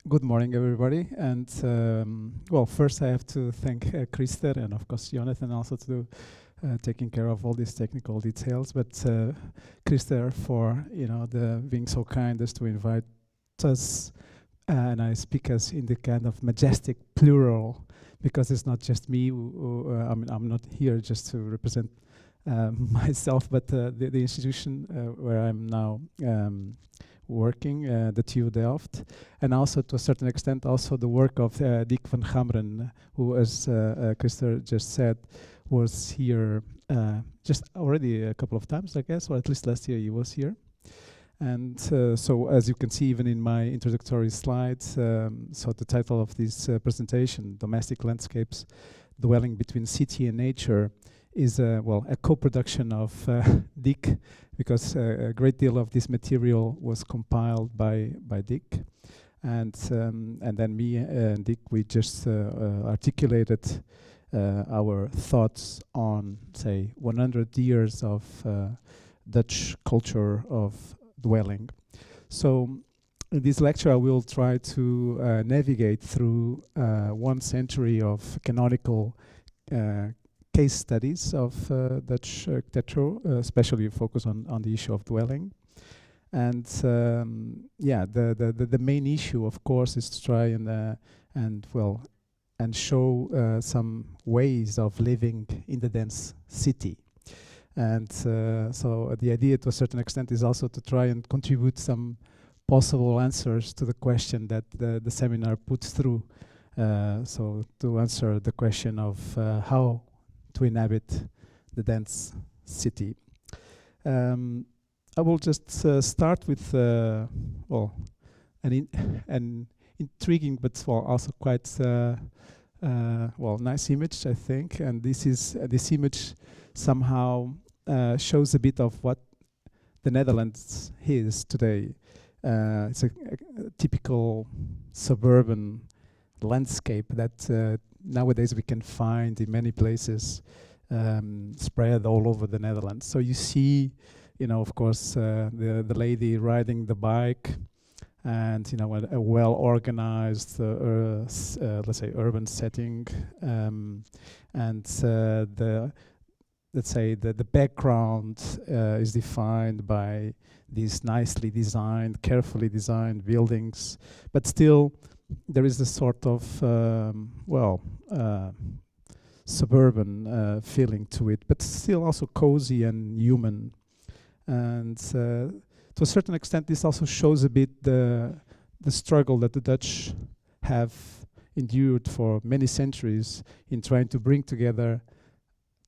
Good morning, everybody. And well, first I have to thank Christer and of course Jonathan also to taking care of all these technical details. But Christer for the being so kind as to invite us, and I speak as in the kind of majestic plural because it's not just me. I'm not here just to represent myself, but the institution where I'm now working, the TU Delft, and also to a certain extent also the work of Dick van Gameren, who, as Christer just said, was here just already a couple of times, I guess, or at least last year he was here. And so as you can see even in my introductory slides, so the title of this presentation, Domestic Landscapes, Dwelling Between City and Nature, is a co-production of Dick, because a great deal of this material was compiled by Dick, and then me and Dick, we just articulated our thoughts on, say, 100 years of Dutch culture of dwelling. So in this lecture I will try to navigate through 1 century of canonical case studies of Dutch architecture, especially focus on the issue of dwelling. And the main issue, of course, is to try and show some ways of living in the dense city. And so the idea to a certain extent is also to try and contribute some possible answers to the question that the seminar puts through. So to answer the question of how to inhabit the dense city. I will just start with an intriguing but also quite nice image, I think. And this image somehow shows a bit of what the Netherlands is today. It's a typical suburban landscape that nowadays we can find in many places spread all over the Netherlands. So you see, of course, the lady riding the bike, and a well-organized, let's say, urban setting, and the background is defined by these nicely designed, carefully designed buildings, but still there is a sort of suburban feeling to it, but still also cozy and human. And to a certain extent, this also shows a bit the struggle that the Dutch have endured for many centuries in trying to bring together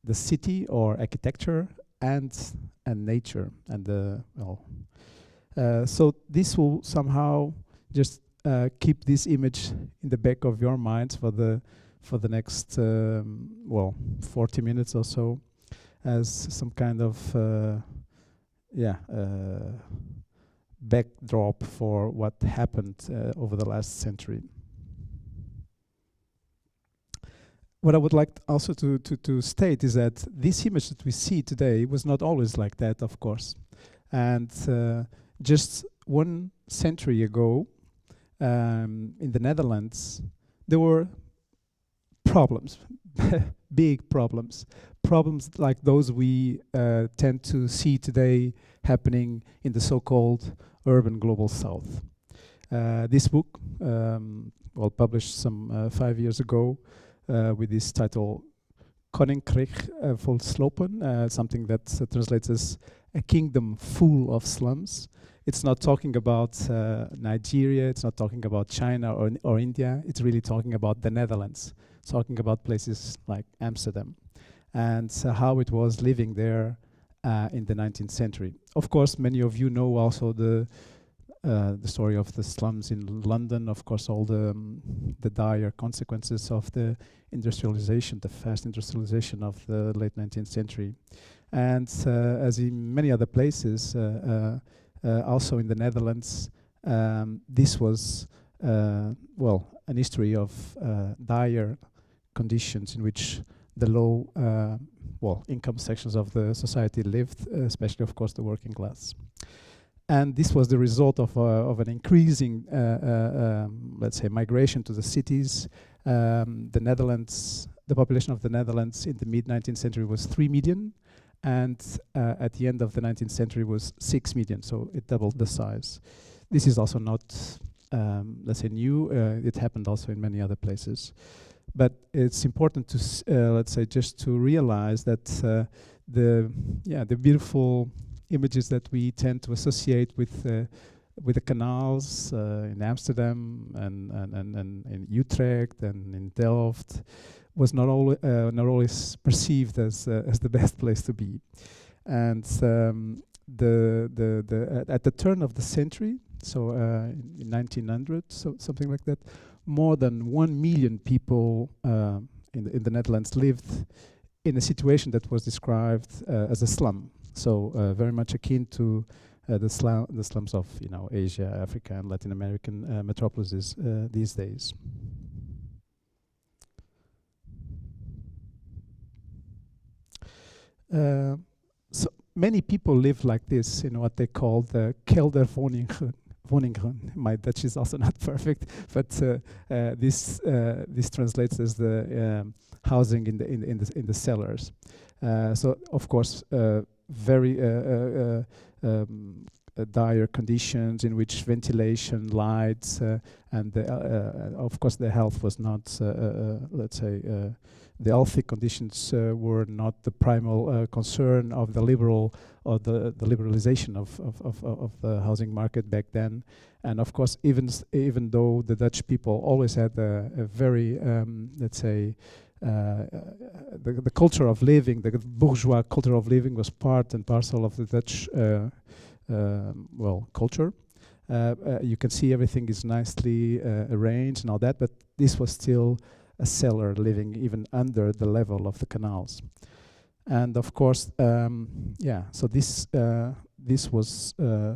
the city or architecture and nature. And so this will somehow just keep this image in the back of your minds for the next 40 minutes or so, as some kind of backdrop for what happened over the last century. What I would like also to state is that this image that we see today was not always like that, of course. And just 1 century ago, in the Netherlands, there were problems, big problems like those we tend to see today happening in the so-called urban global south. This book, published some 5 years ago, with this title, Koninkrijk vol slopen, something that translates as a kingdom full of slums. It's not talking about Nigeria, it's not talking about China or India, it's really talking about the Netherlands, talking about places like Amsterdam, and how it was living there in the 19th century. Of course, many of you know also the story of the slums in London, of course, all the dire consequences of the industrialization, the fast industrialization of the late 19th century. And as in many other places, also in the Netherlands, this was, an history of dire conditions in which the low income sections of the society lived, especially, of course, the working class. And this was the result of an increasing, let's say, migration to the cities. The Netherlands, the population of the Netherlands in the mid-19th century was 3 million, and at the end of the 19th century was 6 million, so it doubled the size. This is also not, let's say, new. It happened also in many other places. But it's important to, let's say, just to realize that the beautiful images that we tend to associate with the canals in Amsterdam and in Utrecht and in Delft was not always perceived as the best place to be. And at the turn of the century, so in 1900, so something like that, more than 1 million people in the Netherlands lived in a situation that was described as a slum. So very much akin to the slums of Asia, Africa, and Latin American metropolises these days. So many people live like this in what they call the kelderwoningen. My Dutch is also not perfect, but this translates as the housing in the cellars. So of course, very dire conditions in which ventilation, lights, and of course the health was not, let's say, the healthy conditions were not the primal concern of the liberal or the liberalization of the housing market back then. And of course, even though the Dutch people always had a very, let's say, the culture of living, the bourgeois culture of living was part and parcel of the Dutch culture. You can see everything is nicely arranged and all that, but this was still a cellar living even under the level of the canals. And of course, so this was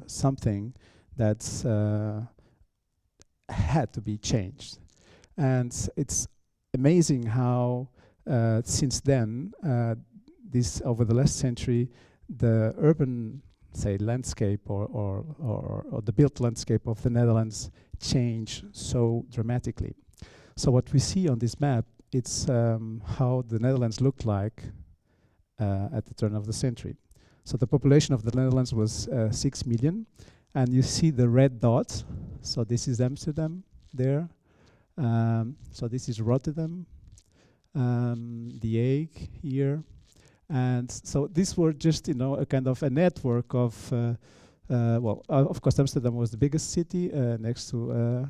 something that had to be changed. And it's amazing how since then, over the last century, the urban, say, landscape or the built landscape of the Netherlands changed so dramatically. So what we see on this map, it's how the Netherlands looked like at the turn of the century. So the population of the Netherlands was 6 million, and you see the red dots. So this is Amsterdam there. So this is Rotterdam, The Hague here. And so these were just, a kind of a network of, of course, Amsterdam was the biggest city next to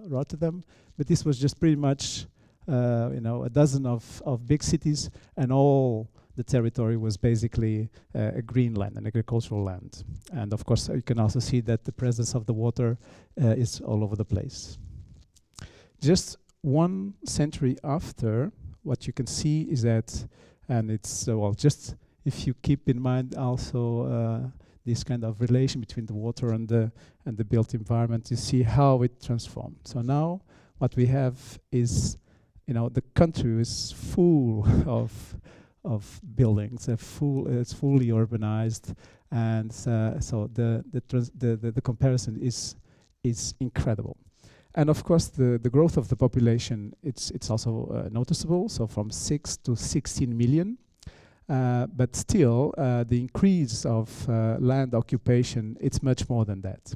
Rotterdam, but this was just pretty much, a dozen of big cities, and all the territory was basically a green land, an agricultural land. And of course, you can also see that the presence of the water is all over the place. Just 1 century after, what you can see is that, and it's, just if you keep in mind also this kind of relation between the water and the built environment, you see how it transformed. So now what we have is, the country is full of buildings. It's fully urbanized, and so the comparison is incredible. And of course, the growth of the population, it's also noticeable. So from 6 to 16 million. But still, the increase of land occupation, it's much more than that.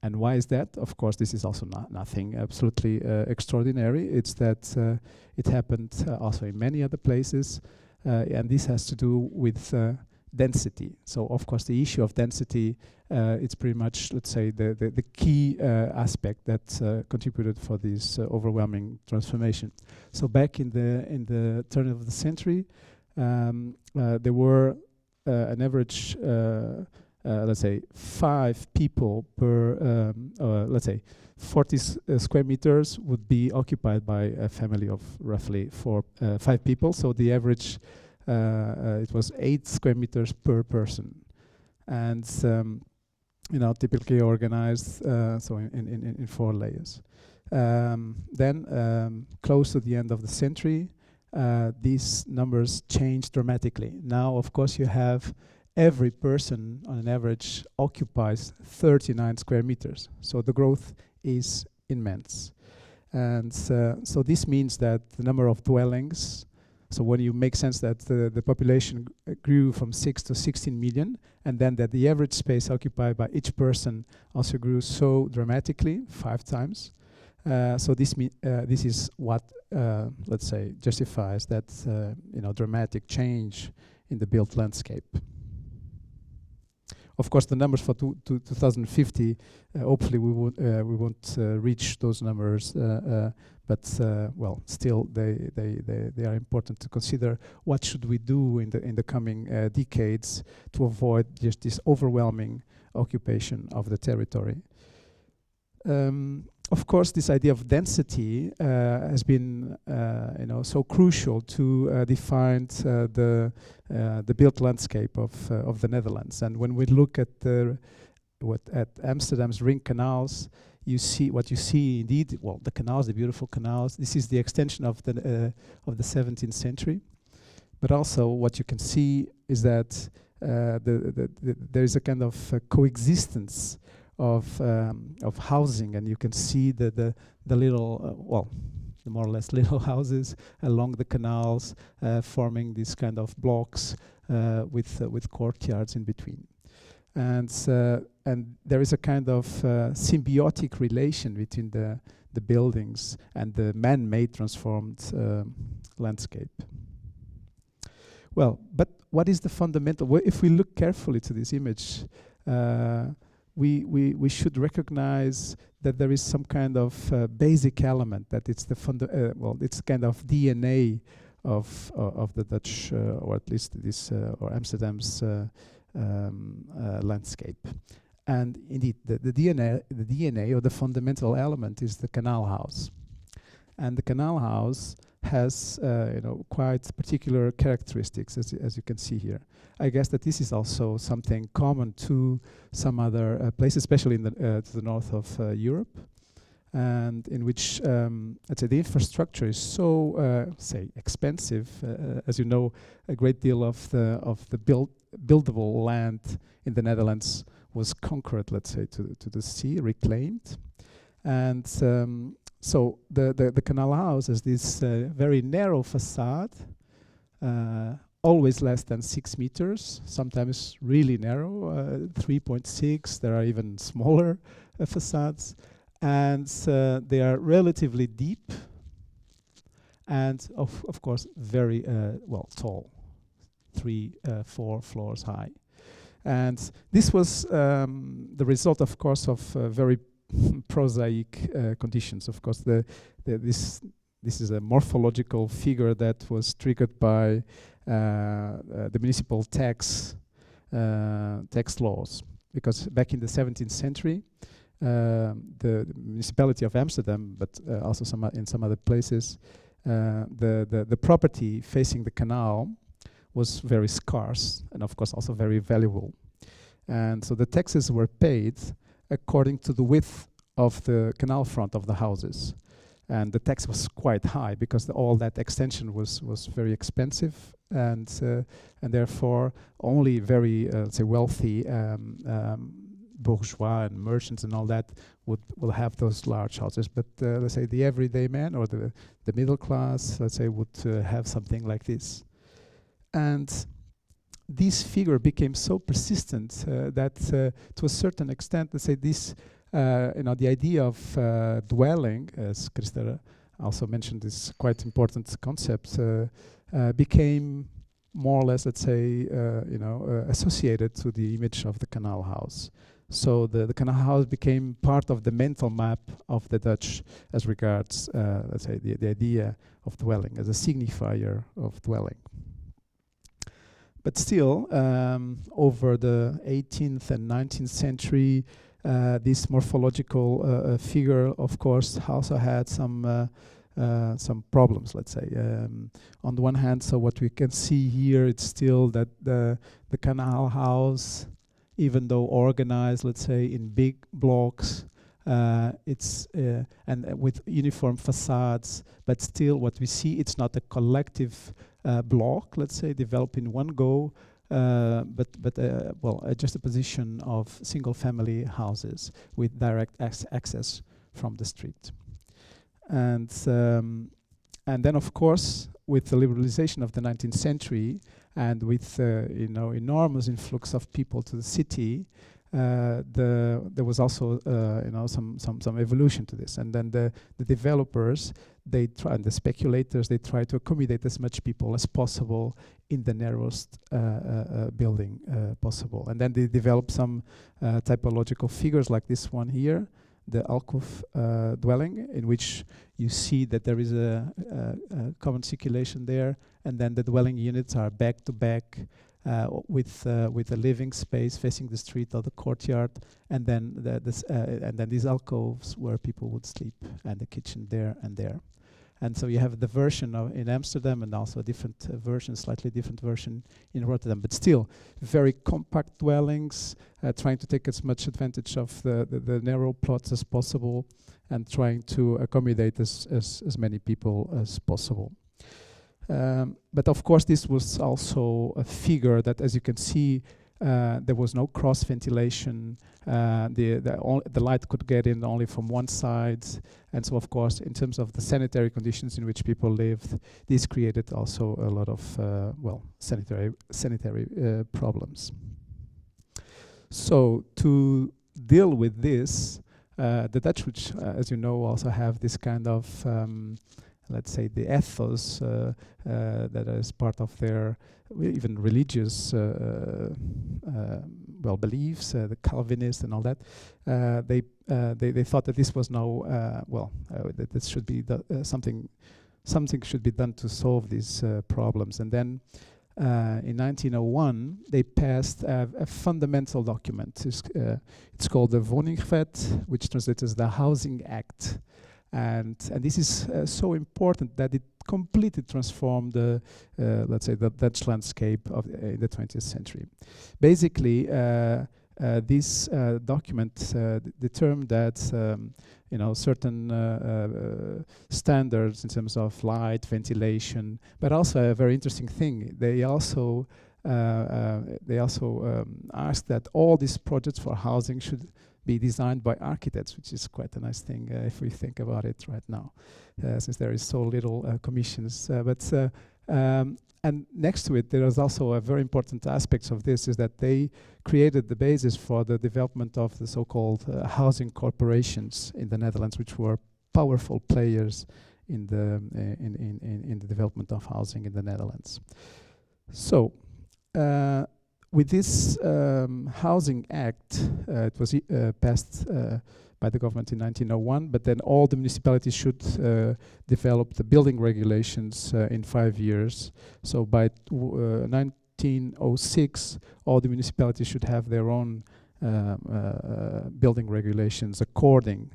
And why is that? Of course, this is also nothing absolutely extraordinary. It's that it happened also in many other places, and this has to do with density. So, of course, the issue of density, it's pretty much, let's say, the key aspect that contributed for this overwhelming transformation. So, back in the turn of the century, there were an average, let's say, 5 people per, let's say, 40 square meters would be occupied by a family of roughly 5 people. So the average, it was 8 square meters per person, and typically organized so in 4 layers. Then, close to the end of the century, these numbers changed dramatically. Now, of course, you have every person on an average occupies 39 square meters. So the growth is immense. And so this means that the number of dwellings, so when you make sense that the population grew from 6 to 16 million, and then that the average space occupied by each person also grew so dramatically, 5 times. So this is what, let's say, justifies that dramatic change in the built landscape. Of course, the numbers for 2050, hopefully we won't reach those numbers, but well, still they are important to consider. What should we do in the coming decades to avoid just this overwhelming occupation of the territory? Of course, this idea of density has been, so crucial to define the built landscape of the Netherlands. And when we look at at Amsterdam's ring canals, you see what you see indeed. Well, the canals, the beautiful canals. This is the extension of the 17th century. But also, what you can see is that there is a kind of coexistence of housing, and you can see the little, the more or less little houses along the canals, forming these kind of blocks with courtyards in between, and there is a kind of symbiotic relation between the buildings and the man-made transformed landscape. Well, but what is the fundamental? If we look carefully to this image, we should recognize that there is some kind of basic element, that it's it's kind of DNA of the Dutch, or at least this or Amsterdam's landscape. And indeed, the DNA or the fundamental element is the Canal House, and the Canal House has quite particular characteristics, as you can see here. I guess that this is also something common to some other places, especially in to the north of Europe, and in which I'd say the infrastructure is so say expensive. As you know, a great deal of the buildable land in the Netherlands was conquered, let's say, to the sea, reclaimed, and so the Canal House has this very narrow facade, always less than 6 meters, sometimes really narrow, 3.6. There are even smaller4 and they are relatively deep, and of course very tall, 3-4 floors high. And this was the result, of course, of very prosaic conditions. Of course, this is a morphological figure that was triggered by the municipal tax laws, because back in the 17th century, the municipality of Amsterdam, but also in some other places, the property facing the canal was very scarce, and of course also very valuable, and so the taxes were paid according to the width of the canal front of the houses. And the tax was quite high because all that extension was very expensive, and therefore only very say wealthy bourgeois and merchants and all that will have those large houses. But let's say the everyday man or the middle class, let's say, would have something like this. And this figure became so persistent that to a certain extent, let's say, this the idea of dwelling, as Christer also mentioned, this quite important concept, became more or less, let's say, associated to the image of the Canal House. So the Canal House became part of the mental map of the Dutch as regards, let's say, the idea of dwelling as a signifier of dwelling. But still, over the 18th and 19th century, this morphological figure, of course, also had some problems, let's say. On the one hand, so what we can see here, it's still that the Canal House, even though organized, let's say, in big blocks, it's and with uniform facades, but still what we see, it's not a collective block, let's say, developed in one go. Well, just a position of single-family houses with direct access from the street. And then, of course, with the liberalization of the 19th century and with enormous influx of people to the city, there was also some evolution to this. And then the developers, and the speculators, they try to accommodate as much people as possible in the narrowest building possible. And then they develop some typological figures like this one here, the alcove dwelling, in which you see that there is a common circulation there, and then the dwelling units are back to back with a living space facing the street or the courtyard, and then these alcoves where people would sleep, and the kitchen there and there. And so you have the version in Amsterdam, and also a different version, slightly different version in Rotterdam, but still very compact dwellings, trying to take as much advantage of the narrow plots as possible, and trying to accommodate as many people as possible. But of course, this was also a figure that, as you can see, there was no cross ventilation. The light could get in only from one side, and so of course, in terms of the sanitary conditions in which people lived, this created also a lot of sanitary problems. So to deal with this, the Dutch, which as you know, also have this kind of let's say the ethos that is part of their even religious beliefs, the Calvinists and all that. They thought that this was that this should be something should be done to solve these problems. And then in 1901 they passed a fundamental document. It's called the Woningwet, which translates as the Housing Act. And this is so important that it completely transformed let's say the Dutch landscape in the 20th century. Basically, this document determined that certain standards in terms of light, ventilation, but also a very interesting thing. They also asked that all these projects for housing should be designed by architects, which is quite a nice thing if we think about it right now, since there is so little commissions. And next to it, there is also a very important aspect of this, is that they created the basis for the development of the so-called housing corporations in the Netherlands, which were powerful players in the development of housing in the Netherlands. So. With this Housing Act, it was passed by the government in 1901, but then all the municipalities should develop the building regulations in 5 years. So by 1906, all the municipalities should have their own building regulations according,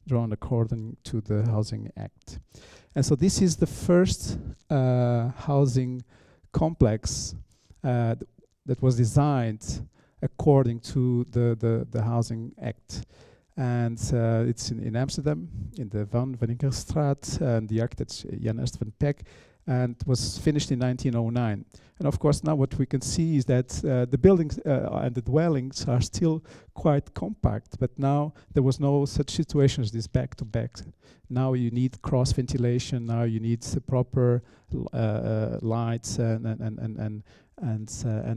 drawn according to the Housing Act. And so this is the first housing complex that was designed according to the Housing Act. And it's in Amsterdam, in the Van Veningerstraat, and the architect Jan Ernst van Peck, and was finished in 1909. And of course, now what we can see is that the buildings and the dwellings are still quite compact, but now there was no such situation as this back-to-back. Now you need cross ventilation, now you need the proper lights and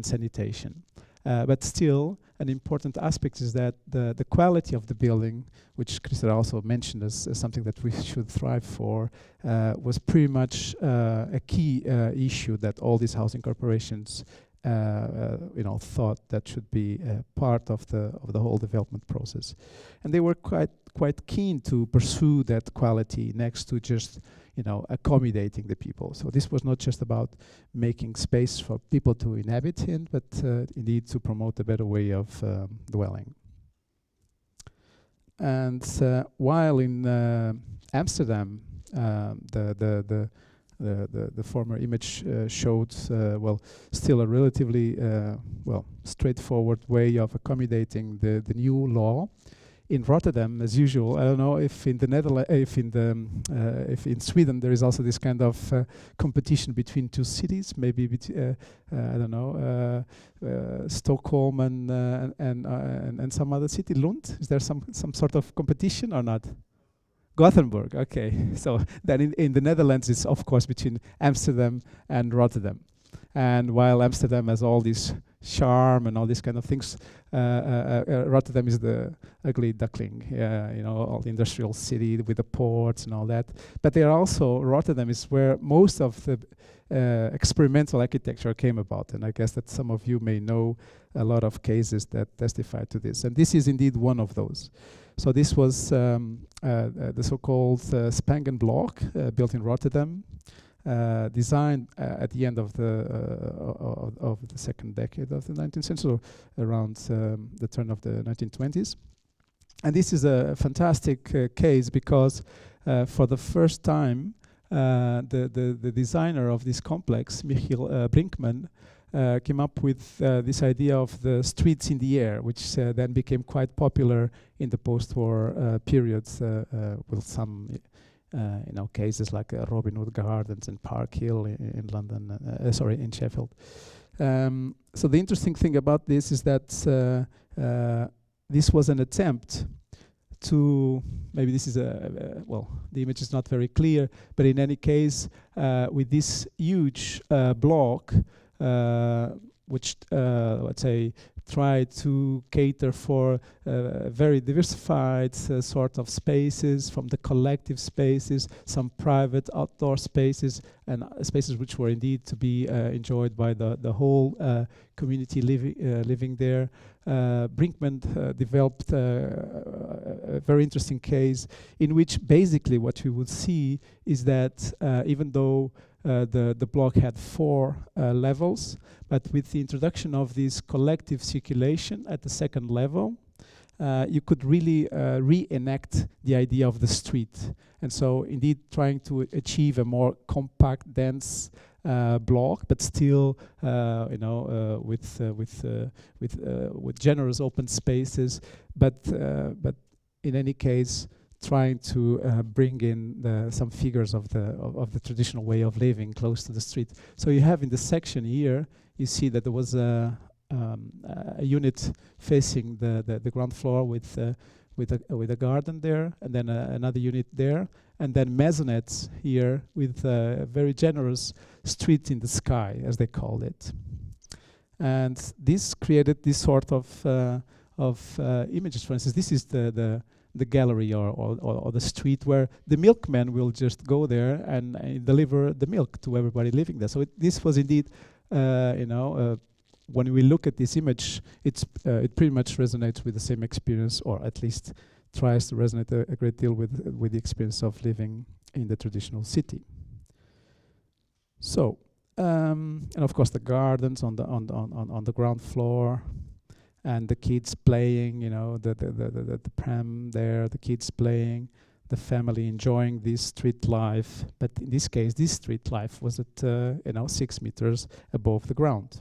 sanitation. But still, an important aspect is that the quality of the building, which Christer also mentioned as something that we should thrive for, was pretty much a key issue that all these housing corporations thought that should be part of the whole development process. And they were quite keen to pursue that quality next to just accommodating the people. So this was not just about making space for people to inhabit in, but indeed to promote a better way of dwelling. And while in Amsterdam, the former image showed still a relatively straightforward way of accommodating the new law. in Rotterdam, as usual. I don't know if in the Netherlands, if in Sweden there is also this kind of competition between two cities, maybe I don't know, Stockholm and some other city, Lund. Is there some sort of competition or not? Gothenburg, okay. So then in the Netherlands, it's of course between Amsterdam and Rotterdam. And while Amsterdam has all this charm and all these kind of things, Rotterdam is the ugly duckling, you know, all the industrial city with the ports and all that. But there also, Rotterdam is where most of the experimental architecture came about. And I guess that some of you may know a lot of cases that testify to this. And this is indeed one of those. So this was the so-called Spangenblok, built in Rotterdam, designed at the end of the second decade of the 19th century, so around the turn of the 1920s. And this is a fantastic case because for the first time, the designer of this complex, Michiel Brinkman, came up with this idea of the streets in the air, which then became quite popular in the post-war periods with some you know, cases like Robin Hood Gardens and Park Hill in London, in Sheffield. So the interesting thing about this is that this was an attempt to, maybe this is well, the image is not very clear, but in any case, with this huge block, which let's say try to cater for very diversified sort of spaces, from the collective spaces, some private outdoor spaces, and spaces which were indeed to be enjoyed by the whole community living there. Brinkman developed a very interesting case in which basically what we would see is that even though the block had 4 levels, but with the introduction of this collective circulation at the second level, you could really reenact the idea of the street. And so indeed trying to achieve a more compact, dense block, but still you know, with generous open spaces, but in any case trying to bring in some figures of the traditional way of living close to the street. So you have in the section here, you see that there was a unit facing the ground floor with a garden there, and then another unit there, and then maisonettes here with a very generous street in the sky, as they called it. And this created this sort of images. For instance, this is the gallery or the street where the milkman will just go there and deliver the milk to everybody living there. So this was indeed, you know, when we look at this image, it pretty much resonates with the same experience, or at least tries to resonate a great deal with the experience of living in the traditional city. So, and of course the gardens on the ground floor, and the kids playing, you know, the pram there, the kids playing, the family enjoying this street life. But in this case, this street life was at you know, 6 meters above the ground.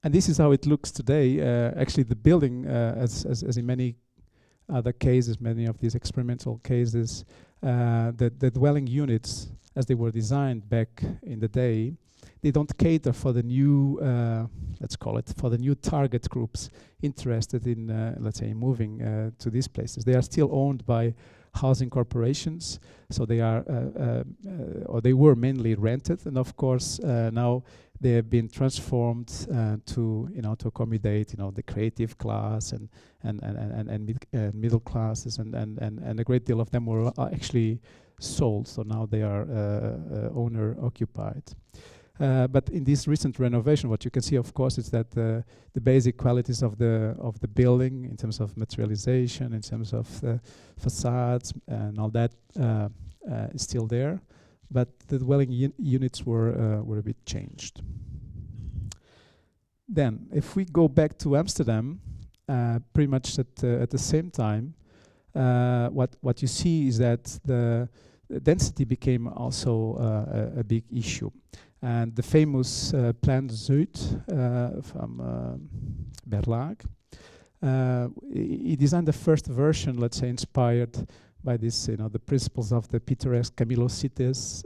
And this is how it looks today. Actually, the building, as in many other cases, many of these experimental cases, the dwelling units, as they were designed back in the day, they don't cater for the new, let's call it, for the new target groups interested in, let's say, moving to these places. They are still owned by housing corporations, so they are, or they were mainly rented, and of course now they have been transformed to, you know, to accommodate, you know, the creative class and middle classes, and a great deal of them were actually sold. So now they are owner occupied. But in this recent renovation, what you can see, of course, is that the basic qualities of the building, in terms of materialization, in terms of facades and all that, is still there. But the dwelling units were a bit changed. Then, if we go back to Amsterdam, pretty much at the same time, what you see is that the density became also a big issue. And the famous Plan Zuid from Berlage he designed the first version, let's say, inspired by this, the principles of the picturesque Camilo Cites,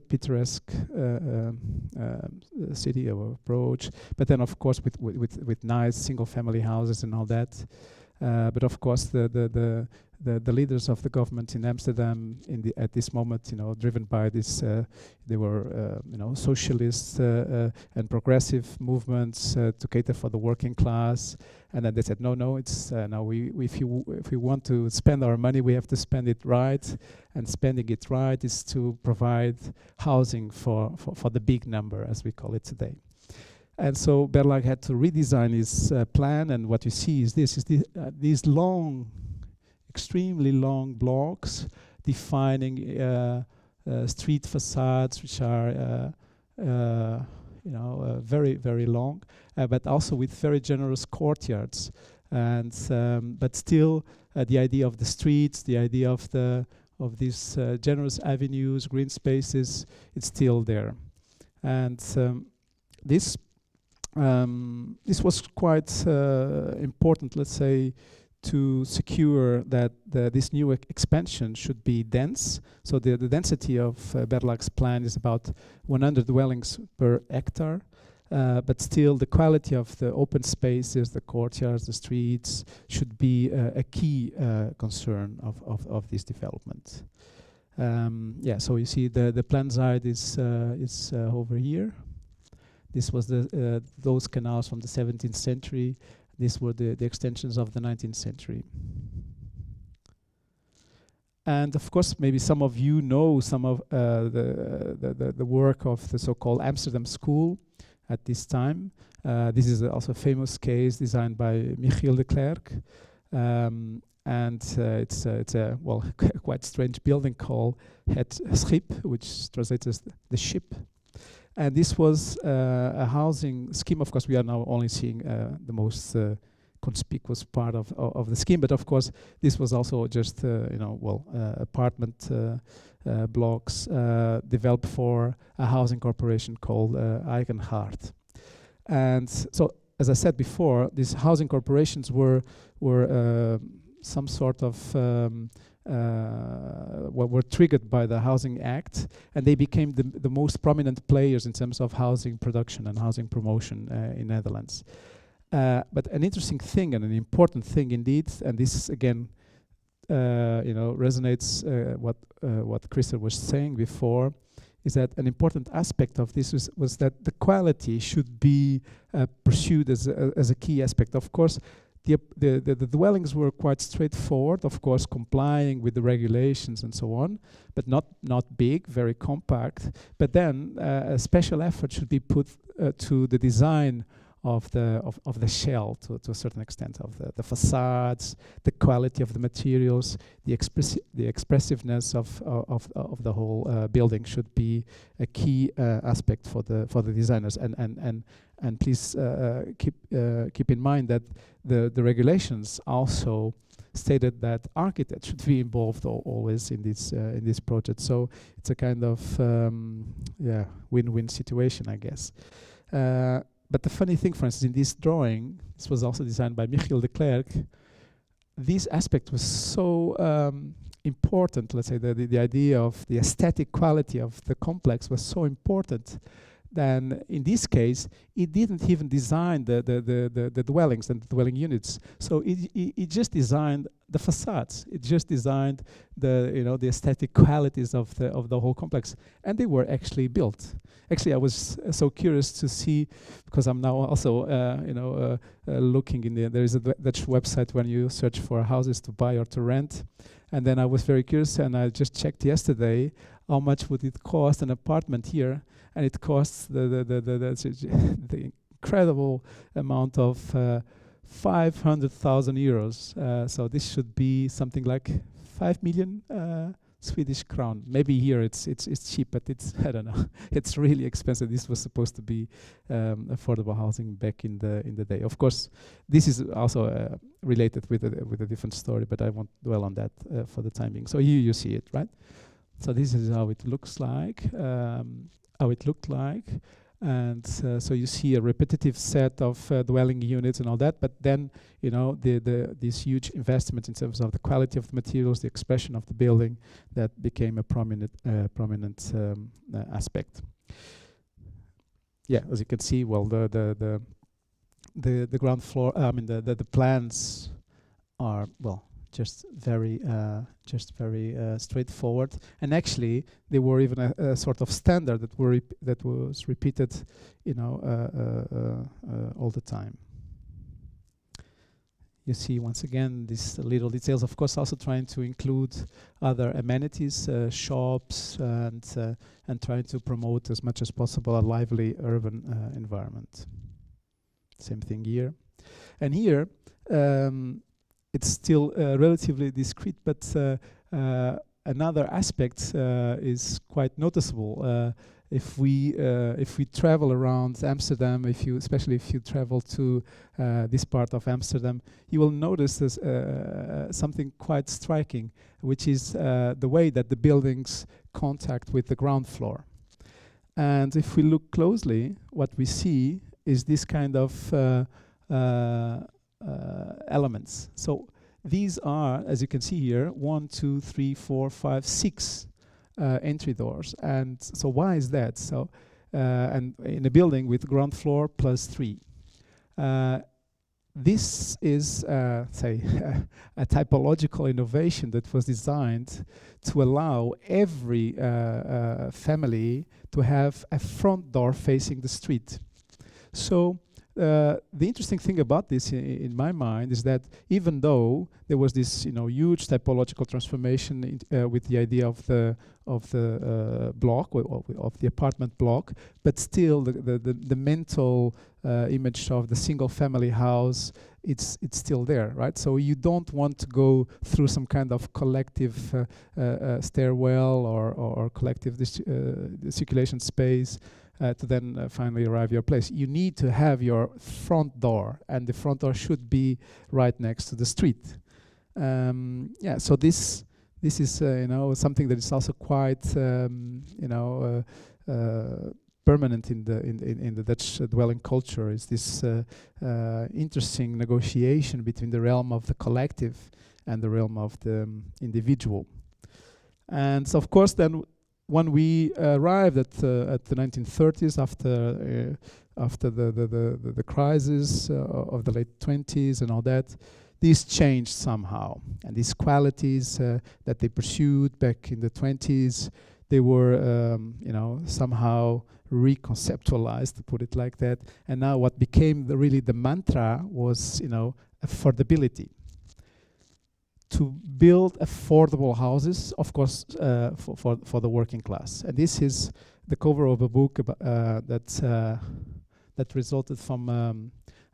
picturesque city or approach, but then of course with nice single-family houses and all that. But of course the leaders of the government in Amsterdam at this moment, driven by this, they were socialist and progressive movements to cater for the working class, and then they said no, it's now if we want to spend our money, we have to spend it right, and spending it right is to provide housing for the big number, as we call it today. And so Berlage had to redesign his plan, and what you see is these long, extremely long blocks defining street facades, which are very, very long, but also with very generous courtyards. And but still, the idea of the streets, the idea of these generous avenues, green spaces, it's still there. And this was quite important, let's say, to secure that this new expansion should be dense. So the density of Berlage's plan is about 100 dwellings per hectare, but still the quality of the open spaces, the courtyards, the streets should be a key concern of this development. So you see the plan side is over here. This was those canals from the 17th century. These were the extensions of the 19th century. And of course, maybe some of you know some of the work of the so-called Amsterdam School at this time. This is also a famous case designed by Michiel de Klerk. And it's a quite strange building called Het Schip, which translates as the ship. And this was a housing scheme. Of course, we are now only seeing the most conspicuous part of the scheme. But of course, this was also just apartment blocks developed for a housing corporation called Eigenhart. And so, as I said before, these housing corporations were some sort of were triggered by the Housing Act, and they became the most prominent players in terms of housing production and housing promotion in Netherlands. But an interesting thing and an important thing indeed, and this again, resonates what Christer was saying before, is that an important aspect of this was that the quality should be pursued as a key aspect. Of course, the dwellings were quite straightforward, of course, complying with the regulations and so on, but not big, very compact. But then a special effort should be put to the design of the shell to a certain extent, of the facades, the quality of the materials, the expressiveness of the whole building should be a key aspect for the designers. And please keep in mind that the regulations also stated that architects should be involved always in this project. So it's a kind of win-win situation, I guess. But the funny thing, for instance, in this drawing, this was also designed by Michiel de Klerk, this aspect was so important, let's say, the idea of the aesthetic quality of the complex was so important. Then in this case, it didn't even design the dwellings and the dwelling units. So it just designed the facades. It just designed the aesthetic qualities of the whole complex, and they were actually built. Actually, I was so curious to see, because I'm now also looking in there is a Dutch website when you search for houses to buy or to rent, and then I was very curious, and I just checked yesterday how much would it cost an apartment here. And it costs the incredible amount of 500,000 euros. So this should be something like 5 million Swedish crown. Maybe here it's cheap, but it's I don't know. It's really expensive. This was supposed to be affordable housing back in the day. Of course, this is also related with a different story, but I won't dwell on that for the time being. So here you see it, right? So this is how it looks like. How it looked like. And so you see a repetitive set of dwelling units and all that, but then this huge investment in terms of the quality of the materials, the expression of the building, that became a prominent aspect. Yeah, as you can see, well, the ground floor. I mean, the plans are, well, just very straightforward, and actually they were even a sort of standard that was repeated, all the time. You see once again these little details, of course, also trying to include other amenities, shops, and trying to promote as much as possible a lively urban environment. Same thing here, and here. It's still relatively discrete, but another aspect is quite noticeable. If we travel around Amsterdam, especially if you travel to this part of Amsterdam, you will notice there's something quite striking, which is the way that the buildings contact with the ground floor. And if we look closely, what we see is this kind of elements. So these are, as you can see here, 1, 2, 3, 4, 5, 6 entry doors. And so why is that? So and in a building with ground floor plus 3. This is, say, a typological innovation that was designed to allow every family to have a front door facing the street. So the interesting thing about this, in my mind, is that even though there was this, huge typological transformation with the idea of the block, of the apartment block, but still the mental image of the single-family house, it's still there, right? So you don't want to go through some kind of collective stairwell or collective circulation space. To then finally arrive your place. You need to have your front door, and the front door should be right next to the street. Yeah, so this is something that is also quite permanent in the Dutch dwelling culture. Is this interesting negotiation between the realm of the collective and the realm of the individual. And so, of course, then. When we arrived at the 1930s, after the crisis of the late 20s and all that, this changed somehow. And these qualities that they pursued back in the 20s, they were somehow reconceptualized, to put it like that. And now what became really the mantra was affordability. To build affordable houses, of course, for the working class. And this is the cover of a book that resulted from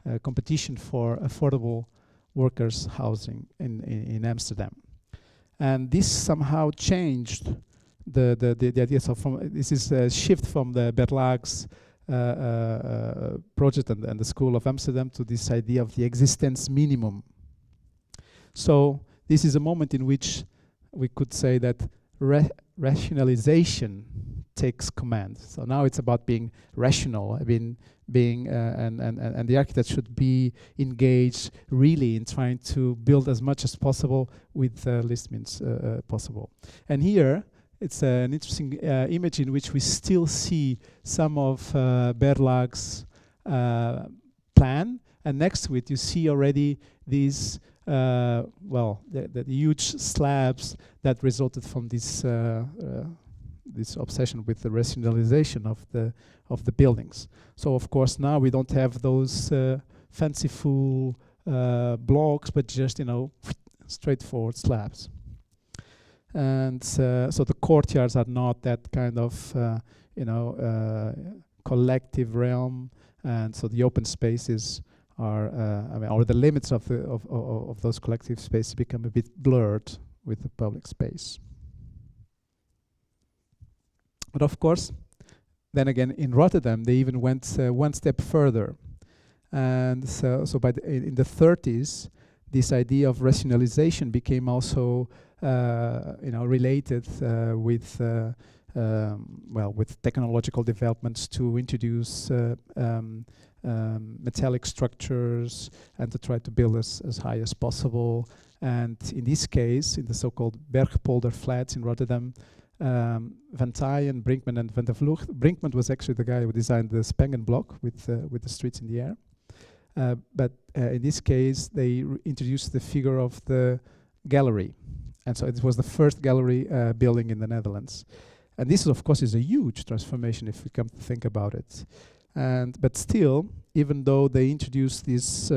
a competition for affordable workers' housing in Amsterdam. And this somehow changed the idea. So this is a shift from the Berlag's project and the School of Amsterdam to this idea of the existence minimum. So this is a moment in which we could say that rationalization takes command. So now it's about being rational, and the architect should be engaged really in trying to build as much as possible with least means possible. And here it's an interesting image in which we still see some of Berlag's plan, and next to it you see already these the huge slabs that resulted from this obsession with the rationalization of the buildings. So of course now we don't have those fanciful blocks, but just straightforward slabs. And so the courtyards are not that kind of collective realm, and so the open spaces are, or the limits of those collective spaces become a bit blurred with the public space. But of course, then again in Rotterdam, they even went one step further, and so in the 30s, this idea of rationalization became also related with well, with technological developments to introduce metallic structures and to try to build as high as possible. And in this case, in the so-called Bergpolder flats in Rotterdam, Van Tyen, Brinkman, and Van der Vlucht. Brinkman was actually the guy who designed the Spangen block with the streets in the air. But in this case, they introduced the figure of the gallery. And so it was the first gallery building in the Netherlands. And this, of course, is a huge transformation if we come to think about it. But still, even though they introduced this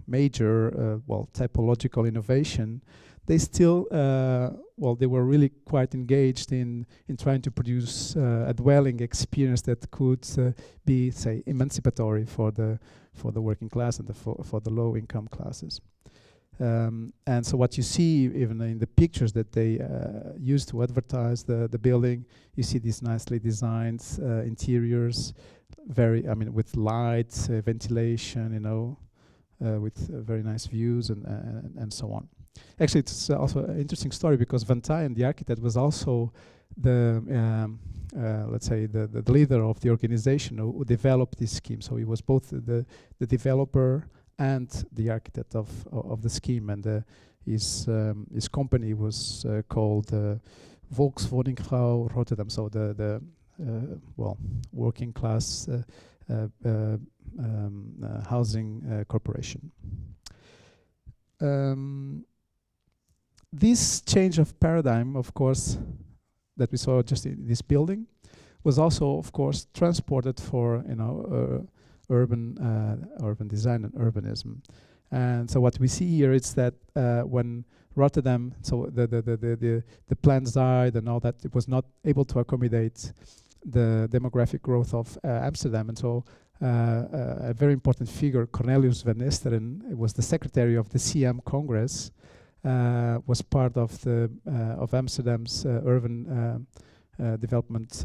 major, well, typological innovation, they still, well, they were really quite engaged in trying to produce a dwelling experience that could be, say, emancipatory for the working class and for the low-income classes. And so what you see, even in the pictures that they used to advertise the building, you see these nicely designed interiors, with lights, ventilation, you know, with very nice views and so on. Actually, it's also an interesting story because Van Tyen, the architect, was also the let's say the leader of the organization who developed this scheme. So he was both the developer and the architect of the scheme, and his company was called Volkswoningbouw Rotterdam. So the well, working class housing corporation. This change of paradigm, of course, that we saw just in this building, was also, of course, transported for, you know, urban design and urbanism. And so what we see here is that when Rotterdam, so the plans died and all that, it was not able to accommodate the demographic growth of Amsterdam. And so a very important figure, Cornelius van Esteren, was the secretary of the CM Congress, was part of of Amsterdam's urban development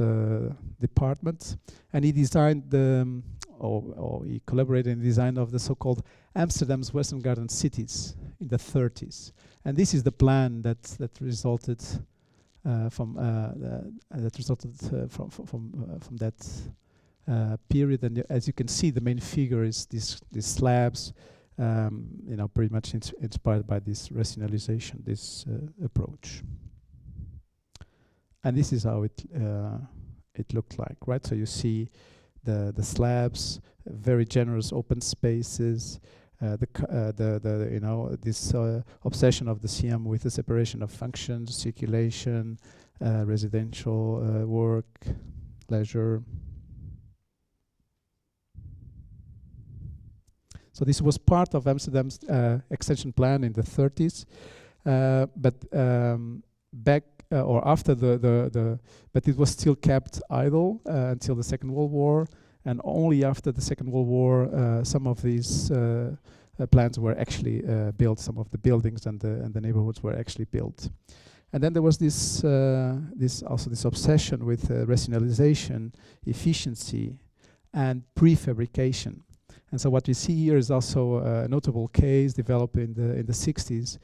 department, and he designed or he collaborated in the design of the so-called Amsterdam's Western Garden cities in the 30s. And this is the plan that resulted from that period. And as you can see, the main figure is these slabs, you know, pretty much inspired by this rationalization, this approach. And this is how it looked like, right? So you see the slabs, very generous open spaces, you know, this obsession of the CM with the separation of functions, circulation, residential work, leisure. So this was part of Amsterdam's extension plan in the 30s, but back or after but it was still kept idle until the Second World War, and only after the Second World War some of these plans were actually built. Some of the buildings and the neighborhoods were actually built. And then there was this obsession with rationalization, efficiency, and prefabrication. And so what we see here is also a notable case developed in the 60s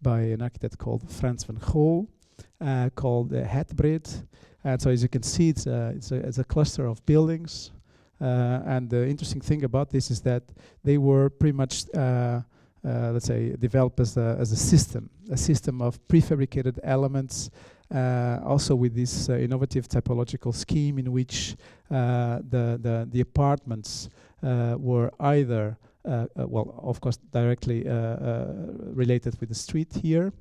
by an architect called Frans van Gogh, called Heiberg. And so as you can see, it's a cluster of buildings. And the interesting thing about this is that they were pretty much, let's say, developed as a system of prefabricated elements, also with this innovative typological scheme in which the apartments were either, well, of course, directly related with the street here,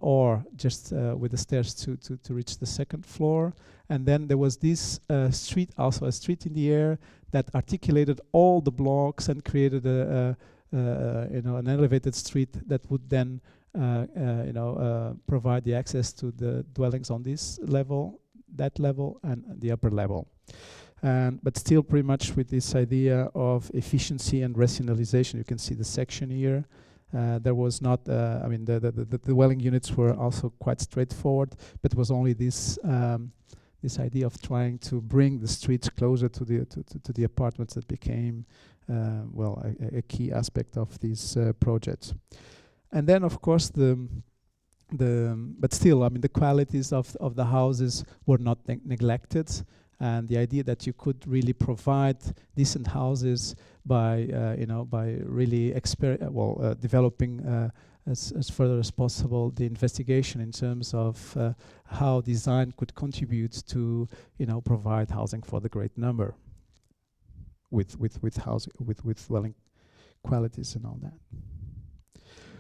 or just with the stairs to reach the second floor. And then there was this street, also a street in the air, that articulated all the blocks and created you know, an elevated street that would then you know, provide the access to the dwellings on this level, that level, and the upper level. But still pretty much with this idea of efficiency and rationalization. You can see the section here. There was not, I mean, the dwelling units were also quite straightforward, but it was only this this idea of trying to bring the streets closer to the apartments that became, well, a key aspect of these projects. And then, of course, but still, I mean, the qualities of the houses were not neglected, and the idea that you could really provide decent houses by by really developing as further as possible the investigation in terms of how design could contribute to provide housing for the great number with housing with dwelling qualities and all that.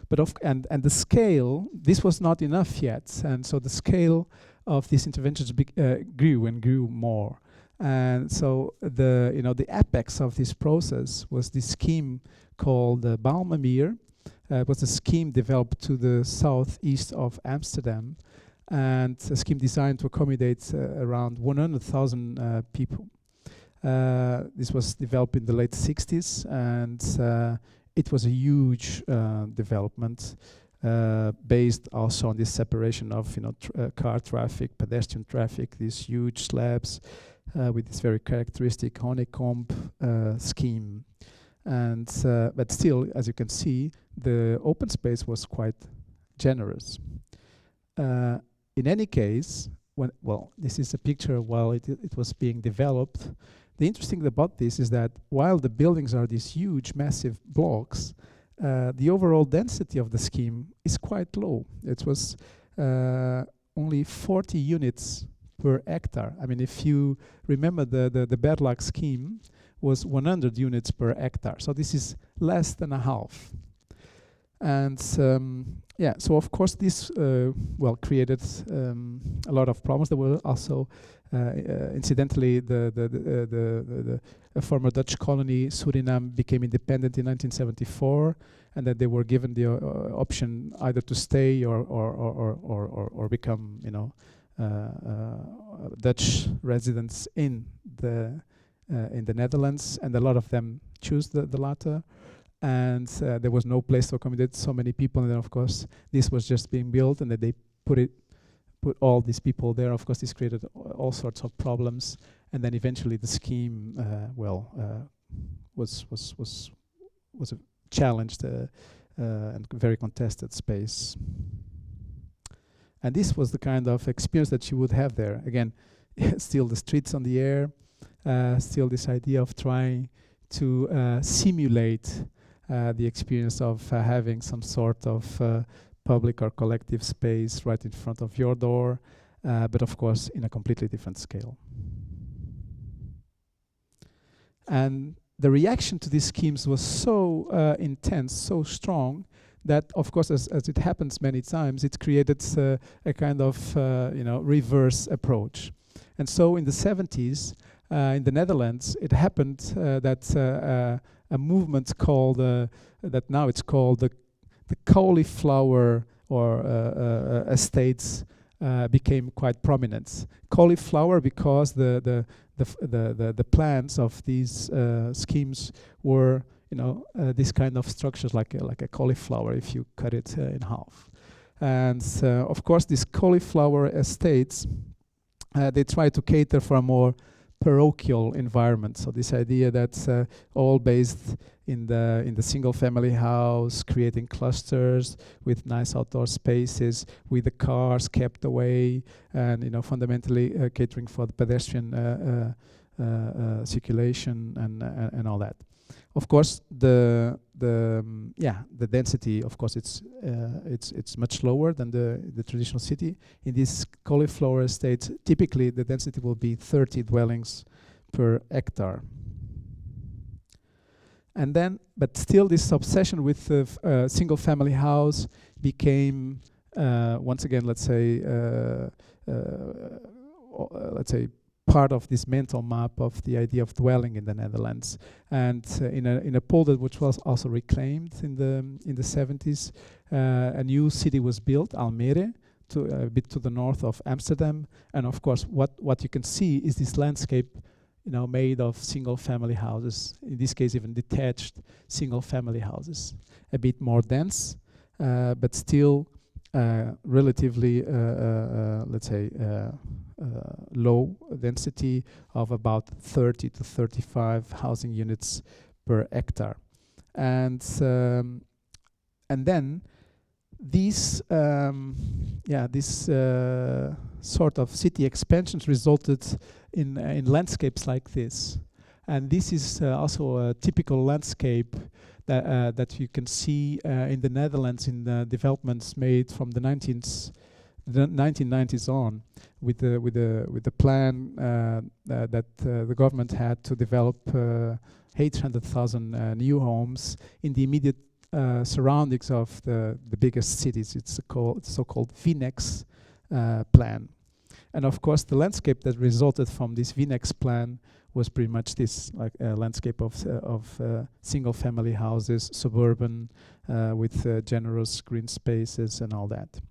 But and the scale, this was not enough yet, and so the scale of these interventions grew and grew more. And so the apex of this process was this scheme called the Bouwmeer. It was a scheme developed to the southeast of Amsterdam, and a scheme designed to accommodate around 100,000 people. This was developed in the late 60s, and it was a huge development based also on this separation of car traffic, pedestrian traffic, these huge slabs with this very characteristic honeycomb scheme. And but still, as you can see, the open space was quite generous. In any case, this is a picture while it was being developed. The interesting thing about this is that while the buildings are these huge, massive blocks, the overall density of the scheme is quite low. It was only 40 units per hectare. I mean, if you remember the Berlak scheme was 100 units per hectare. So this is less than a half. And so of course this created a lot of problems. There were also incidentally the former Dutch colony Suriname became independent in 1974, and that they were given the option either to stay or become Dutch residents in the Netherlands, and a lot of them choose the latter. And there was no place to accommodate so many people, and then of course this was just being built, and then they put all these people there. Of course, this created all sorts of problems, and then eventually the scheme was a challenged and very contested space. And this was the kind of experience that you would have there. Again, still the streets on the air, still this idea of trying to simulate the experience of having some sort of public or collective space right in front of your door, but of course in a completely different scale. And the reaction to these schemes was so intense, so strong, that of course, as it happens many times, it created a kind of reverse approach. And so in the 70s, in the Netherlands, it happened that a movement called that now it's called the cauliflower or estates became quite prominent. Cauliflower because the plans of these schemes were this kind of structures like a cauliflower if you cut it in half. And of course, these cauliflower estates they try to cater for a more parochial environment. So this idea that's all based in the single family house, creating clusters with nice outdoor spaces, with the cars kept away, and fundamentally catering for the pedestrian circulation and all that. Of course, the density, of course, it's much lower than the traditional city. In these cauliflower estates, typically the density will be 30 dwellings per hectare. And then, but still, this obsession with the single-family house became once again, let's say, part of this mental map of the idea of dwelling in the Netherlands. And in a polder which was also reclaimed in the 70s, a new city was built, Almere, a bit to the north of Amsterdam. And of course, what you can see is this landscape, made of single-family houses. In this case, even detached single-family houses, a bit more dense, but still relatively, let's say, low density of about 30 to 35 housing units per hectare. And then these sort of city expansions resulted in landscapes like this. And this is also a typical landscape that you can see in the Netherlands in the developments made from the 1990s on, with the plan that the government had to develop 800,000 new homes in the immediate surroundings of the biggest cities. It's so-called VNEX plan. And of course, the landscape that resulted from this VNEX plan was pretty much this, like a landscape of single-family houses, suburban, with generous green spaces and all that.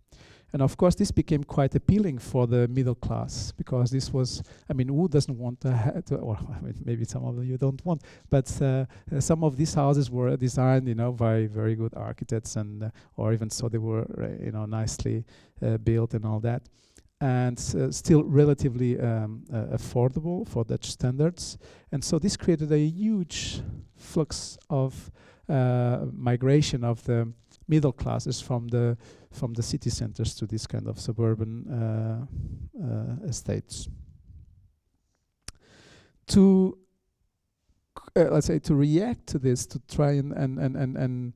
And of course, this became quite appealing for the middle class, because this was, I mean, who doesn't want to, or I mean, maybe some of you don't want, but some of these houses were designed, you know, by very good architects, and or even so they were, you know, nicely built and all that, and still relatively affordable for Dutch standards. And so this created a huge flux of migration of the middle classes from the city centers to this kind of suburban estates. To let's say, to react to this, to try and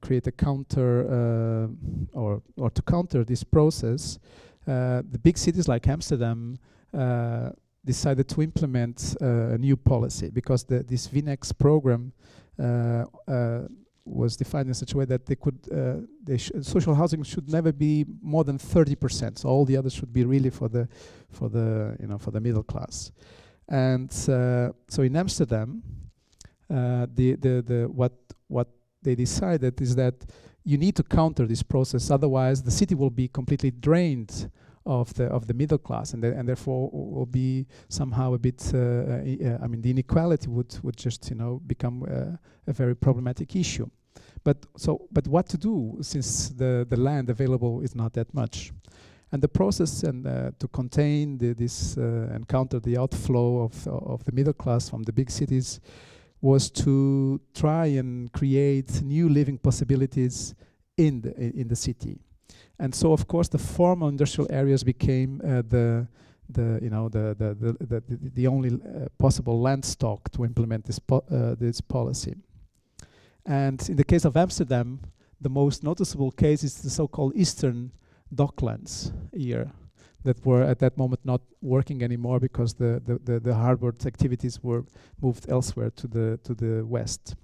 create a counter or to counter this process, the big cities like Amsterdam decided to implement a new policy, because this VNEX program was defined in such a way that they could social housing should never be more than 30%. So all the others should be really for the middle class. And so in Amsterdam, what they decided is that you need to counter this process, otherwise the city will be completely drained of the middle class, and therefore will be somehow a bit. I mean, the inequality would just become a very problematic issue. But what to do, since the land available is not that much, and the process and to contain this and counter the outflow of the middle class from the big cities was to try and create new living possibilities in the city. And so, of course, the formal industrial areas became the only possible land stock to implement this policy. And in the case of Amsterdam, the most noticeable case is the so-called Eastern Docklands here, that were at that moment not working anymore because the harbor activities were moved elsewhere to the west.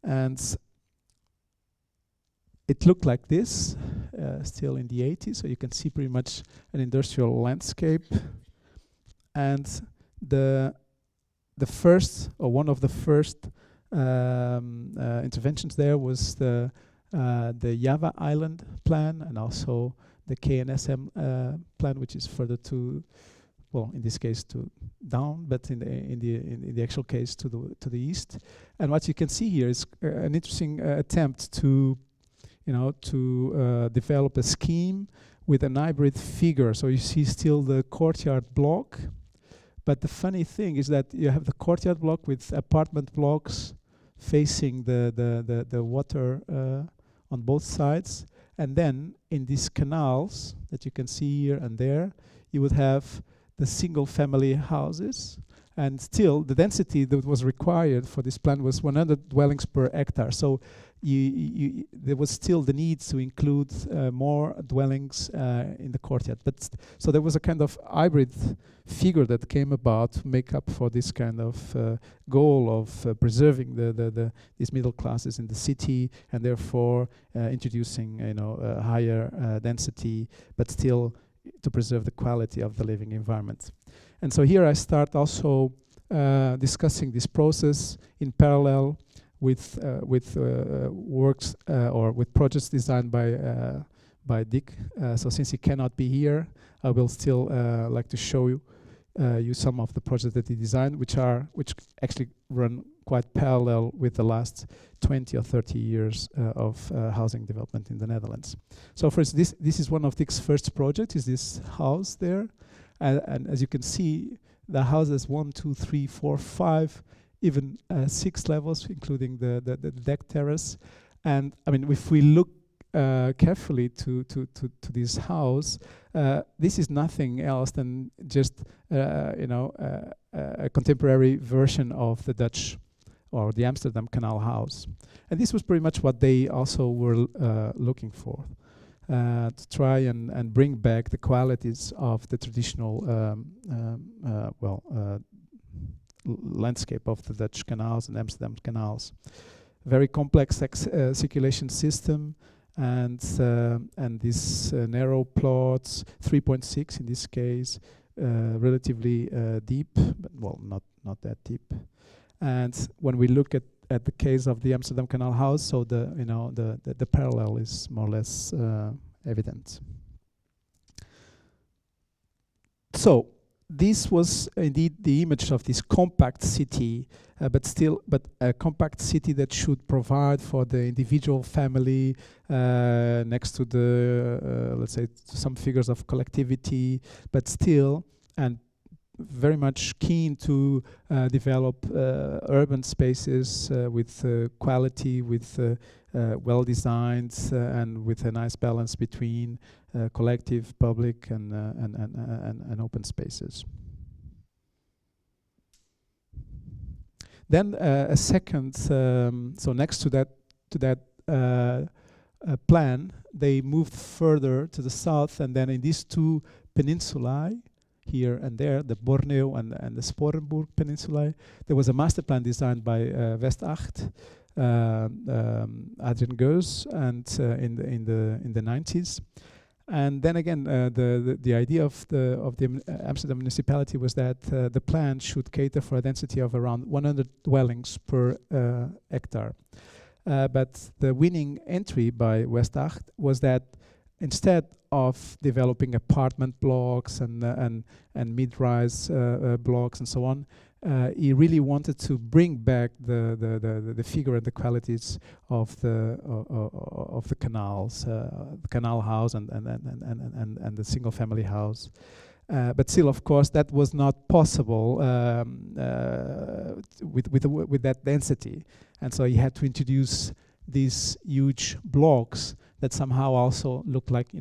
And it looked like this, still in the 80s, so you can see pretty much an industrial landscape. And the first, or one of the first interventions there was the Java Island plan, and also the KNSM plan, which is further to, well, in this case to down, but in the actual case to the east. And what you can see here is an interesting attempt to develop a scheme with an hybrid figure. So you see still the courtyard block, but the funny thing is that you have the courtyard block with apartment blocks facing the water on both sides, and then in these canals that you can see here and there, you would have the single family houses, and still the density that was required for this plan was 100 dwellings per hectare. So there was still the need to include more dwellings in the courtyard. But so there was a kind of hybrid figure that came about to make up for this kind of goal of preserving these middle classes in the city, and therefore introducing a higher density, but still to preserve the quality of the living environment. And so here I start also discussing this process in parallel with works or with projects designed by Dick. So since he cannot be here, I will still like to show you some of the projects that he designed, which actually run quite parallel with the last 20 or 30 years of housing development in the Netherlands. So for instance, this is one of Dick's first projects, is this house there. And as you can see, the house has 1, 2, 3, 4, 5, even 6 levels, including the deck terrace. And I mean, if we look carefully to this house, this is nothing else than just a contemporary version of the Dutch or the Amsterdam Canal House. And this was pretty much what they also were looking for, to try and bring back the qualities of the traditional landscape of the Dutch canals and Amsterdam canals. Very complex circulation system, and these narrow plots, 3.6 in this case, relatively deep, but well, not that deep. And when we look at the case of the Amsterdam Canal House, so the parallel is more or less evident. So this was indeed the image of this compact city, but a compact city that should provide for the individual family, next to the let's say some figures of collectivity, but still and very much keen to develop urban spaces with quality, with well designed, and with a nice balance between collective, public, and open spaces. Then a second, so next to that plan, they moved further to the south, and then in these two peninsulae, here and there, the Borneo and the Sporenburg Peninsula, there was a master plan designed by West8, Adrian Geus, and in the 90s. And then again, the idea of the Amsterdam municipality was that the plan should cater for a density of around 100 dwellings per hectare. But the winning entry by West8 was that instead of developing apartment blocks and mid-rise blocks and so on, he really wanted to bring back the figure and the qualities of the canals, the Canal House and the single-family house. But still, of course, that was not possible with that density, and so he had to introduce these huge blocks that somehow also look like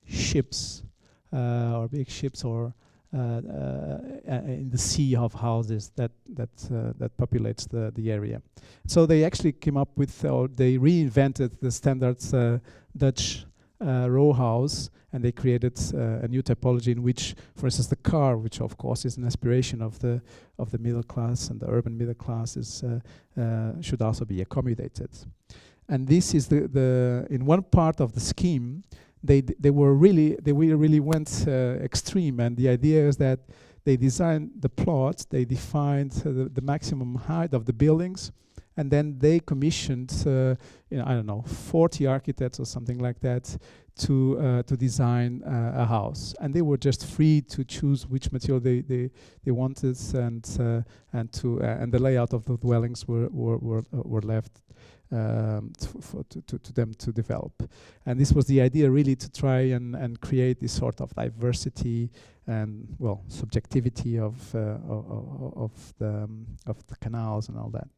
ships or big ships or in the sea of houses that populates the area. So they actually came up with, or they reinvented the standard Dutch row house, and they created a new typology in which, for instance, the car, which of course is an aspiration of the middle class and the urban middle class, should also be accommodated. And this is the in one part of the scheme, they really went extreme, and the idea is that they designed the plots, they defined the maximum height of the buildings, and then they commissioned I don't know, 40 architects or something like that to design a house, and they were just free to choose which material they wanted, and the layout of the dwellings were left to them to develop. And this was the idea, really, to try and create this sort of diversity and, well, subjectivity of the canals and all that.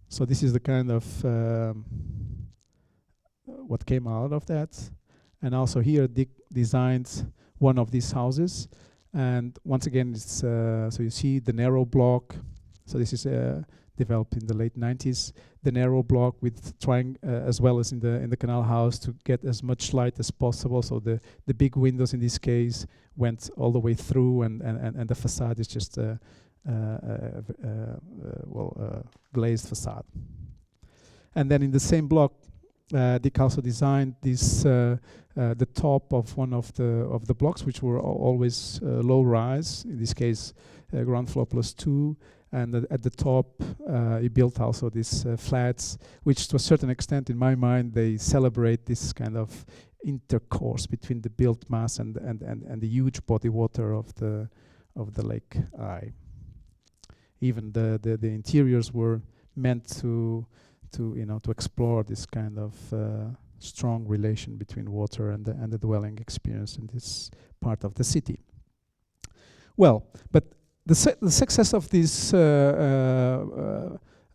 So this is the kind of what came out of that. And also here Dick designed one of these houses, and once again it's so you see the narrow block. So this is developed in the late 90s, the narrow block with trying as well as in the Canal House to get as much light as possible. So the big windows in this case went all the way through, and the facade is just glazed facade. And then in the same block, Dick also designed this the top of one of the blocks, which were always low rise. In this case, ground floor plus 2. And at the top, he built also these flats, which to a certain extent, in my mind, they celebrate this kind of intercourse between the built mass and the huge body water of the lake eye. Even the interiors were meant to explore this kind of strong relation between water and the dwelling experience in this part of the city. Well, but the success of this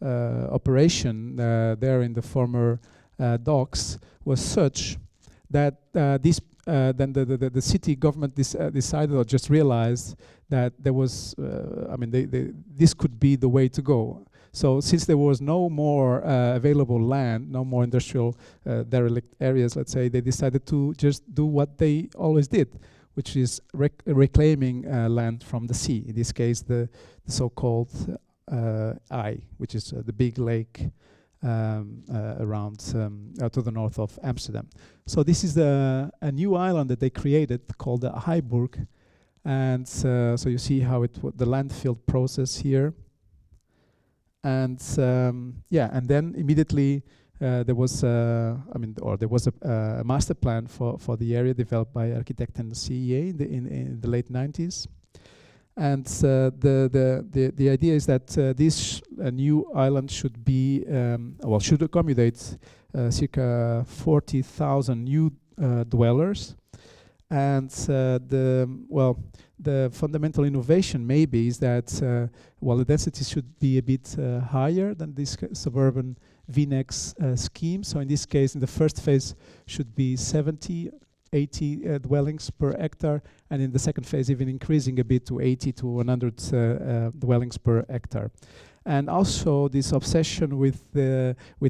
operation there in the former docks was such that then the city government decided or just realized that there was, this could be the way to go. So since there was no more available land, no more industrial derelict areas, let's say, they decided to just do what they always did, which is reclaiming land from the sea. In this case, the so-called which is the big lake around to the north of Amsterdam. So this is a new island that they created called the Heiberg, and so you see how the landfill process here. And and then immediately there was a master plan for the area developed by Architect and CEA in the late 90s. And the idea is that this new island should be should accommodate circa 40,000 new dwellers. And the fundamental innovation maybe is that the density should be a bit higher than this suburban VNEX scheme. So in this case, in the first phase, should be 80 dwellings per hectare, and in the second phase, even increasing a bit to 80 to 100 dwellings per hectare. And also this obsession with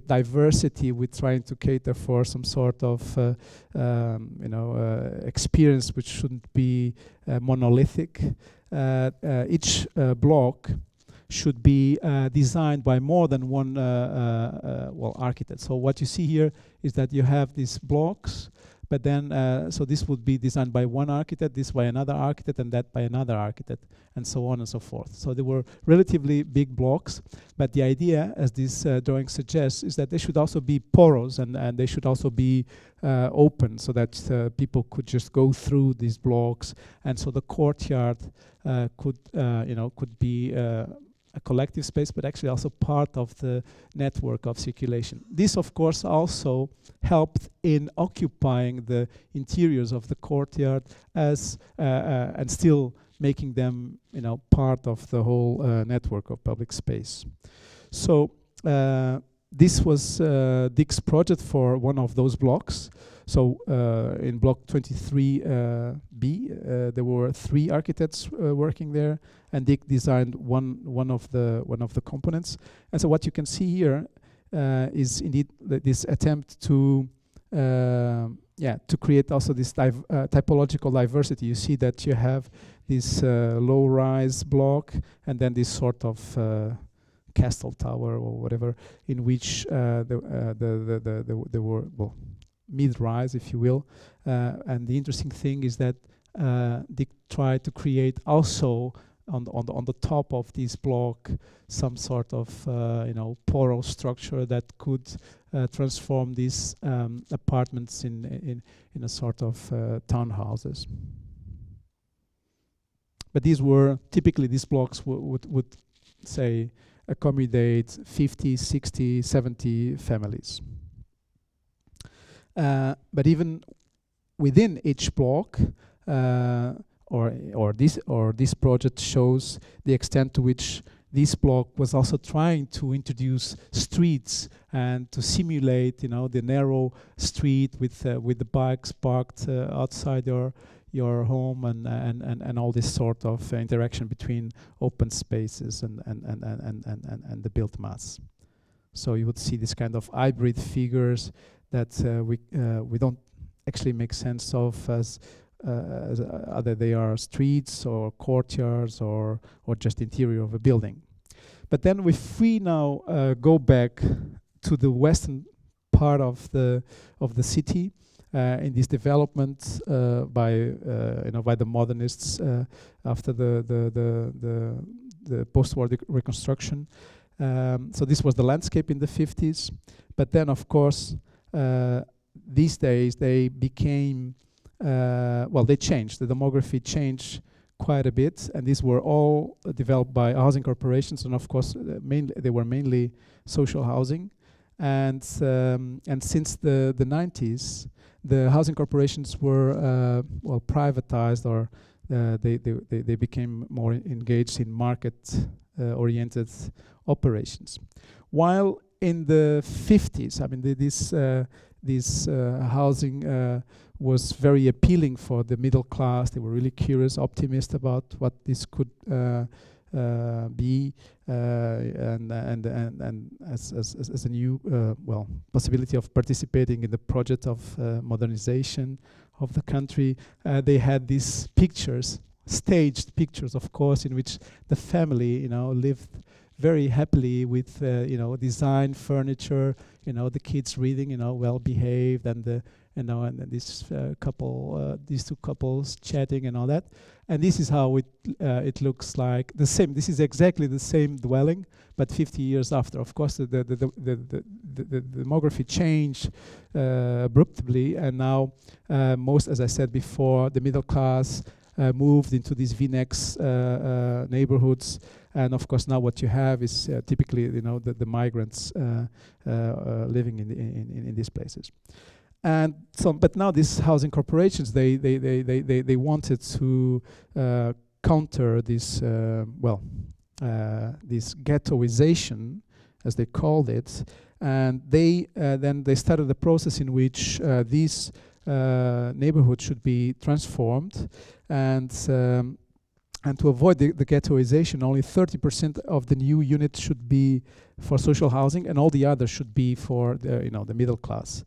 diversity, with trying to cater for some sort of experience which shouldn't be monolithic. Each block should be designed by more than one architect. So what you see here is that you have these blocks, but then so this would be designed by one architect, this by another architect, and that by another architect, and so on and so forth. So they were relatively big blocks, but the idea, as this drawing suggests, is that they should also be porous, and they should also be open, so that people could just go through these blocks, and so the courtyard could be a collective space, but actually also part of the network of circulation. This, of course, also helped in occupying the interiors of the courtyard as and still making them, part of the whole network of public space. So this was Dick's project for one of those blocks. So in block 23B, there were 3 architects working there, and Dick designed one of the components. And so what you can see here is indeed this attempt to create also this typological diversity. You see that you have this low-rise block, and then this sort of castle tower or whatever, in which there were mid-rise, if you will, and the interesting thing is that they tried to create also on the top of this block some sort of porous structure that could transform these apartments in a sort of townhouses. But these blocks would say accommodate 50, 60, 70 families. But even within each block, or this project shows the extent to which this block was also trying to introduce streets and to simulate, the narrow street with the bikes parked outside your home and all this sort of interaction between open spaces and the built mass. So you would see this kind of hybrid figures that we don't actually make sense of as either they are streets or courtyards or just interior of a building. But then if we now go back to the western part of the city in this development by the modernists after the post-war reconstruction. So this was the landscape in the 50s, but then of course these days they became they changed. The demography changed quite a bit, and these were all developed by housing corporations, and of course they were mainly social housing. And since the 90s, the housing corporations were privatized, or they became more engaged in market oriented operations. While in the 50s, I mean, this housing was very appealing for the middle class. They were really curious, optimistic about what this could be, and as a new possibility of participating in the project of modernization of the country. They had these pictures, staged pictures, of course, in which the family, lived very happily with, design, furniture, the kids reading, well behaved, and the, and this couple, these two couples chatting and all that. And this is how it looks like. The same. This is exactly the same dwelling, but 50 years after. Of course, the demography changed abruptly, and now most, as I said before, the middle class moved into these VNex neighborhoods. And of course, now what you have is typically, the migrants living in these places. And so, but now these housing corporations, they wanted to counter this, this ghettoization, as they called it, and then they started a process in which these neighborhoods should be transformed, and to avoid the ghettoization, only 30% of the new units should be for social housing, and all the others should be for the middle class.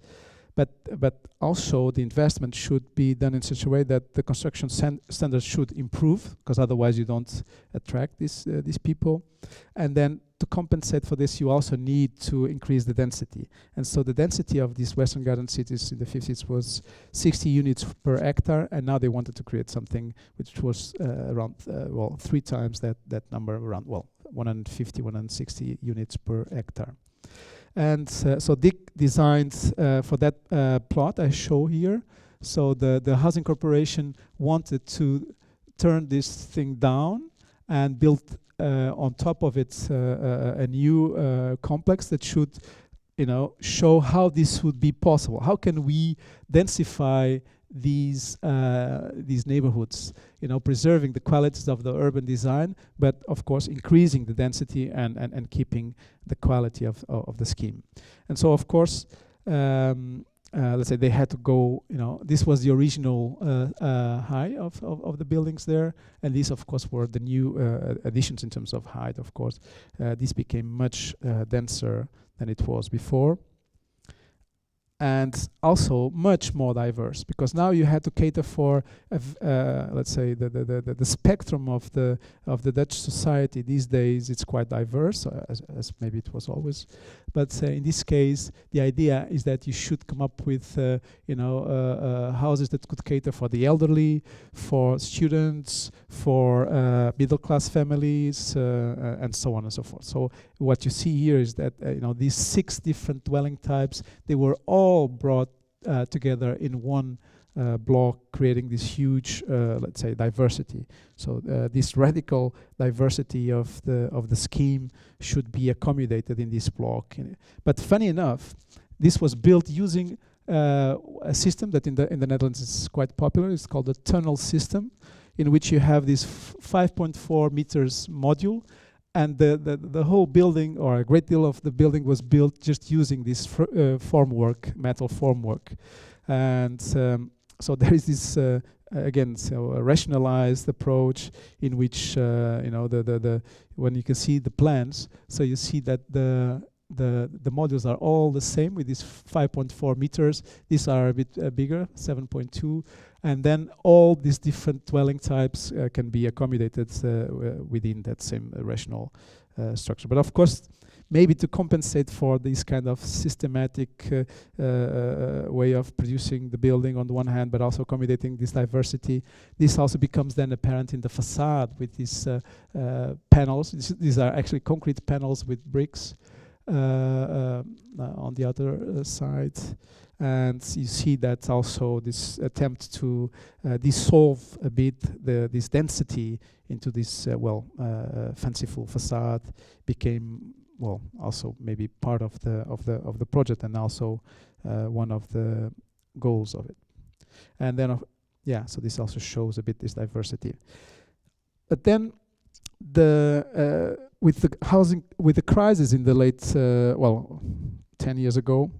But also the investment should be done in such a way that the construction standards should improve, because otherwise you don't attract these people. And then to compensate for this, you also need to increase the density. And so the density of these Western Garden cities in the 50s was 60 units per hectare, and now they wanted to create something which was around 3 times that number, around 150, 160 units per hectare. And so Dick designed for that plot I show here. So the housing corporation wanted to turn this thing down and build on top of it a new complex that should, show how this would be possible. How can we densify these neighborhoods, preserving the qualities of the urban design, but of course increasing the density and keeping the quality of the scheme. And so of course, let's say they had to go, this was the original height of the buildings there, and these of course were the new additions in terms of height, of course. This became much denser than it was before. And also much more diverse, because now you had to cater for, let's say, the spectrum of the Dutch society. These days, it's quite diverse, as maybe it was always. But in this case, the idea is that you should come up with, houses that could cater for the elderly, for students, for middle-class families, and so on and so forth. So what you see here is that these 6 different dwelling types, they were all brought together in one block, creating this huge, let's say, diversity. So this radical diversity of the scheme should be accommodated in this block. But funny enough, this was built using a system that in the Netherlands is quite popular. It's called the tunnel system, in which you have this 5.4 meters module. And the whole building, or a great deal of the building, was built just using this formwork, metal formwork. And so there is this, again, so a rationalized approach in which, when you can see the plans, so you see that the modules are all the same with these 5.4 meters. These are a bit bigger, 7.2. And then all these different dwelling types can be accommodated within that same rational structure. But of course, maybe to compensate for this kind of systematic way of producing the building on the one hand, but also accommodating this diversity, this also becomes then apparent in the facade with these panels. These are actually concrete panels with bricks on the other side. And you see that also this attempt to dissolve a bit this density into this fanciful facade became also maybe part of the project, and also one of the goals of it. And then so this also shows a bit this diversity. But then with the housing, with the crisis in the late, 10 years ago,